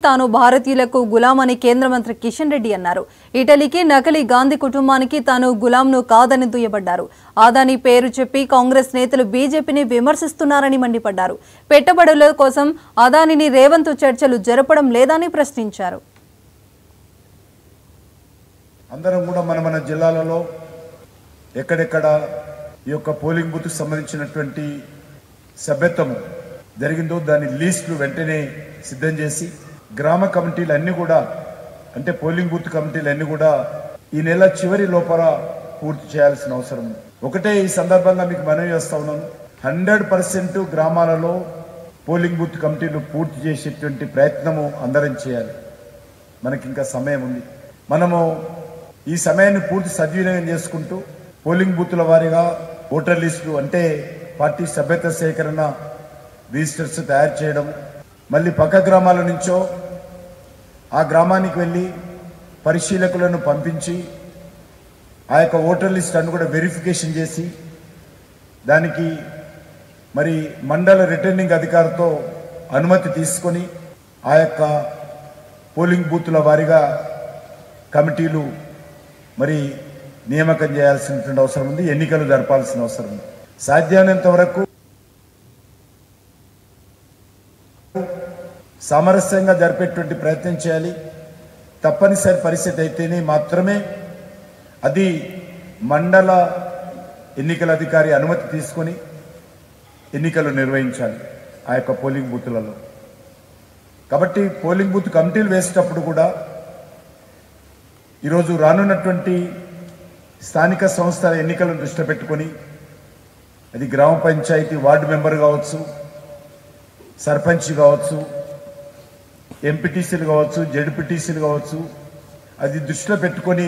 తాను భారతీయులకు గులామని కేంద్ర మంత్రి కిషన్ రెడ్డి అన్నారు. ఇటలీకి నకిలీ గాంధీ కుటుంబానికి తాను గులాంను కాదని దుయ్యబడ్డారు. అదానీ పేరు చెప్పి కాంగ్రెస్ నేతలు బీజేపీని విమర్శిస్తున్నారని మండిపడ్డారు. పెట్టుబడుల కోసం అదానీని రేవంత్ చర్చలు జరపడం లేదని ప్రశ్నించారు. అందరం కూడా మన జిల్లాలలో ఎక్కడెక్కడ ఈ యొక్క పోలింగ్ బూత్ సంబంధించినటువంటి సభ్యత్వం జరిగిందో దాని లిస్టులు వెంటనే సిద్ధం చేసి గ్రామ కమిటీలు అన్ని కూడా అంటే పోలింగ్ బూత్ కమిటీలు అన్ని కూడా ఈ నెల చివరి లోపల పూర్తి చేయాల్సిన అవసరం ఉంది. ఒకటే ఈ సందర్భంగా మీకు మనవి చేస్తా ఉన్నాను, 100% గ్రామాలలో పోలింగ్ బూత్ కమిటీలు పూర్తి చేసేటువంటి ప్రయత్నము అందరం చేయాలి. మనకి ఇంకా సమయం ఉంది. మనము ఈ సమయాన్ని పూర్తి సద్వినియోగం చేసుకుంటూ పోలింగ్ బూత్ల వారీగా ఓటర్ లిస్టులు అంటే పార్టీ సభ్యత సేకరణ రిజిస్టర్స్ తయారు చేయడం, మళ్ళీ పక్క గ్రామాల నుంచో ఆ గ్రామానికి వెళ్ళి పరిశీలకులను పంపించి ఆ యొక్క ఓటర్ లిస్ట్ అನ್ನು కూడా వెరిఫికేషన్ చేసి దానికి మరి మండల రిటర్నింగ్ అధికారితో అనుమతి తీసుకొని ఆ యొక్క పోలింగ్ బూత్ల వారీగా కమిటీలు మరి నియామకం చేయాల్సినటువంటి అవసరం ఉంది. ఎన్నికలు జరపాల్సిన అవసరం ఉంది. సాధ్యమైనంత వరకు సామరస్యంగా జరిపేటువంటి ప్రయత్నం చేయాలి. తప్పనిసరి పరిస్థితి అయితేనే మాత్రమే అది మండల ఎన్నికల అధికారి అనుమతి తీసుకొని ఎన్నికలు నిర్వహించాలి ఆ యొక్క పోలింగ్ బూత్లలో. కాబట్టి పోలింగ్ బూత్ కమిటీలు వేసేటప్పుడు కూడా ఈరోజు రానున్నటువంటి స్థానిక సంస్థల ఎన్నికలను దృష్టిలో పెట్టుకొని అది గ్రామ పంచాయతీ వార్డు మెంబర్ కావచ్చు, సర్పంచ్ కావచ్చు, ఎంపీటీసీలు కావచ్చు, జెడ్పీటీసీలు కావచ్చు, అది దృష్టిలో పెట్టుకొని